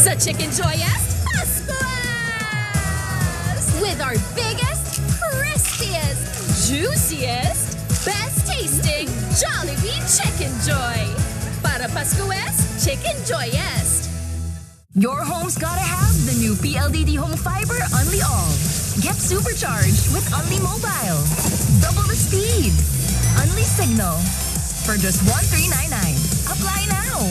Sa Chicken Joyest, Pascuas! With our biggest, crispiest, juiciest, best tasting Jollibee Chicken Joy. Para Pascuas, Chicken Joyest. Your home's gotta have the new PLDT Home Fiber Unli All. Get supercharged with Unli Mobile. Double the speed. Unli Signal. For just $1399. Apply now.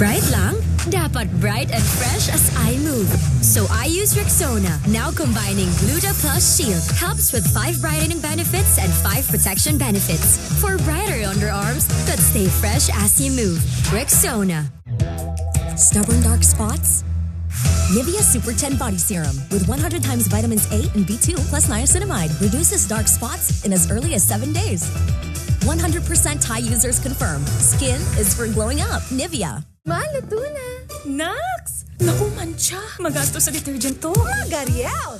Bright lang? Dapat bright and fresh as I move. So I use Rexona, now combining Gluta Plus Shield. Helps with 5 brightening benefits and 5 protection benefits. For brighter underarms that stay fresh as you move. Rexona. Stubborn dark spots? Nivea Super 10 Body Serum with 100 times vitamins A and B2 plus niacinamide reduces dark spots in as early as 7 days. 100% Thai users confirm. Skin is for glowing up. Nivea. Maluto na. Nax! Naku, mancha. Magastos sa detergent to. Magariel!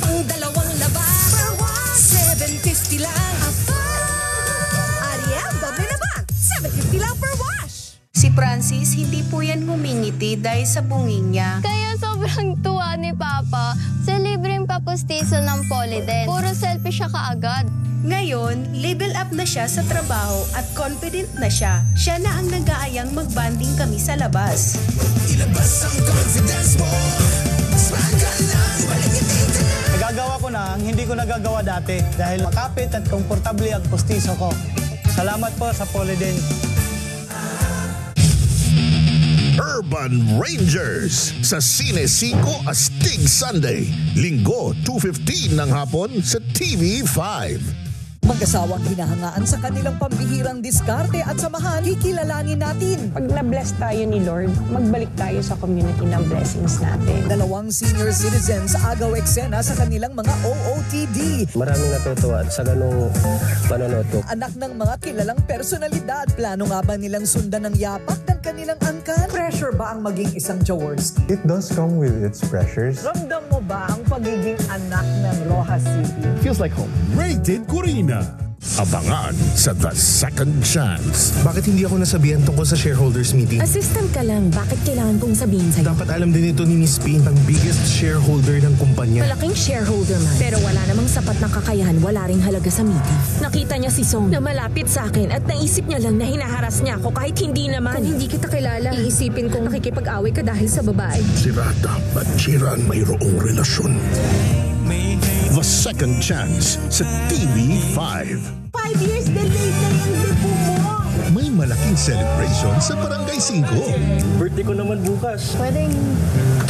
Ang dalawang laban. Per wash, $7.50 lang. Ariel, doble laban. $7.50 lang per wash. Si Francis, hindi po yan ngumingiti dahil sa bunging niya. Kaya sobrang tuwa ni Papa sa libreng papustiso ng Polydent. Puro selfie siya kaagad. Ngayon, level up na siya sa trabaho at confident na siya. Siya na ang nag-aayang mag-banding kami sa labas. Ilabas ang confidence mo. Smile ka lang, balikitin ka lang. Nagagawa ko na ang hindi ko nagagawa dati dahil makapit at komportable ang pustiso ko. Salamat po sa Polydent. Urban Rangers sa Cine 5 Astig Sunday, Linggo 2:15 ng hapon sa TV5. Mag-asawang hinahangaan sa kanilang pambihirang diskarte at samahan, kikilalanin natin. Pag na-bless tayo ni Lord, magbalik tayo sa community ng blessings natin. 2 senior citizens agaw eksena sa kanilang mga OOTD. Maraming natutuwa sa ganong panonood ko. Anak ng mga kilalang personalidad, plano nga ba nilang sundan ng yapak ng kanilang angkan? Pressure ba ang maging isang Jaworski? It does come with its pressures. Ramdam mo ba ang pagiging anak ng Rojas City? Feels like home. Rated Corina. Abangan sa The Second Chance. Bakit hindi ako nasabihan tungkol sa shareholders meeting? Assistant ka lang. Bakit kailangan kong sabihin sa'yo? Dapat alam din ito ni Miss Payne, ang biggest shareholder ng kumpanya. Malaking shareholder man. Pero wala namang sapat na kakayahan, wala ring halaga sa meeting. Nakita niya si Song na malapit sa akin at naisip niya lang na hinaharas niya ako kahit hindi naman. Kung hindi kita kilala, iisipin kong nakikipag-away ka dahil sa babae. Si Rata at Chiran mayroong relasyon. The Second Chance sa TV5. 5 years delayed na yung depo mo. May malaking celebration sa Barangay 5. Birthday ko naman bukas. Pwedeng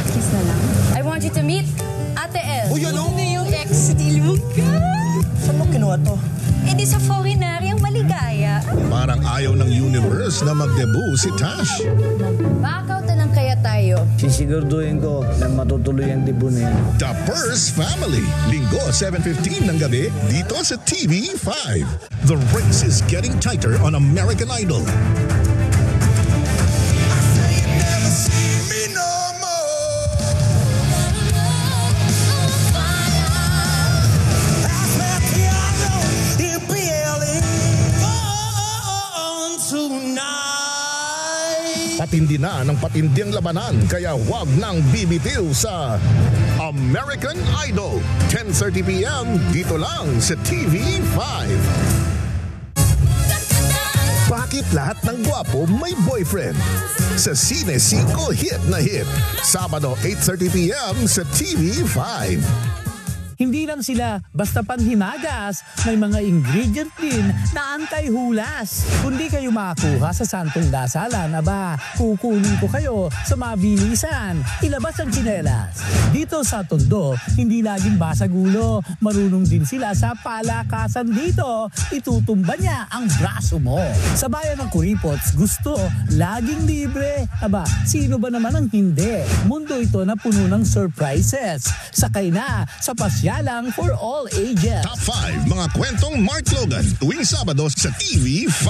kiss na lang. I want you to meet Ate El. Uy, ano? Ano yung ex-deal mo ka? Saan mo kinuha to? Eh di sa foreignaryang maligaya. Parang ayaw ng universe na mag-debut si Tash. Back out na lang kaya tayo. Sisiguraduhin ko na matutuloy ang debut na yan. The Purse Family. Linggo 7:15 ng gabi dito sa TV5. The race is getting tighter on American Idol. Patindi na ng patindi ang labanan kaya wag nang bibitiw sa American Idol. 10:30 p.m. dito lang sa TV5. Bakit lahat ng gwapo may boyfriend? Sa Cine 5 hit na hit. Sabado 8:30 p.m. sa TV5. Hindi lang sila basta panhimagas, may mga ingredient din na anti-hulas. Kundi kayo makakuha sa Santong Dasalan, aba, kukunin ko kayo sa mabilisan. Ilabas ang tsinelas. Dito sa Tondo, hindi laging basag ulo. Marunong din sila sa palakasan dito. Itutumba niya ang braso mo. Sa bayan ng Kuripots, gusto laging libre. Aba, sino ba naman ang hindi? Mundo ito na puno ng surprises. Sakay na sa pasyalang for all ages. Top 5 mga kwentong Mark Logan tuwing Sabado sa TV5.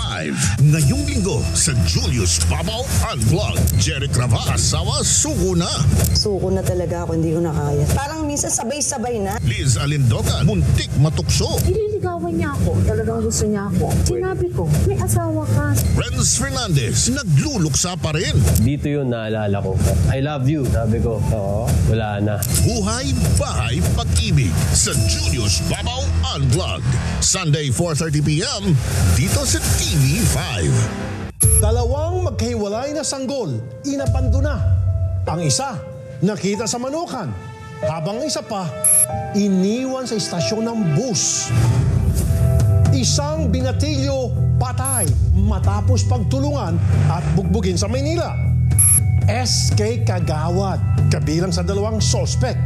Ngayong linggo sa Julius Babaw Unplugged. Jerry Crava, asawa, suko na. Suko na talaga ako, hindi ko na kaya. Parang minsan sabay-sabay na. Liz Alindogan, muntik matukso. Nililigawan niya ako, talagang gusto niya ako. Sinabi ko, may asawa ka. Renz Fernandez, nagluluksa pa rin. Dito yun naalala ko. I love you. Sabi ko, oo, wala na. Buhay, bahay, pag-ibig sa Julius Babaw Unplugged. Sunday 4:30 p.m. dito sa TV5. Dalawang magkahiwalay na sanggol, inapando na. Ang isa, nakita sa Manukan. Habang isa pa, iniwan sa istasyon ng bus. Isang binatilyo, patay, matapos pagtulungan at bugbugin sa Maynila. SK Kagawad, kabilang sa dalawang sospek.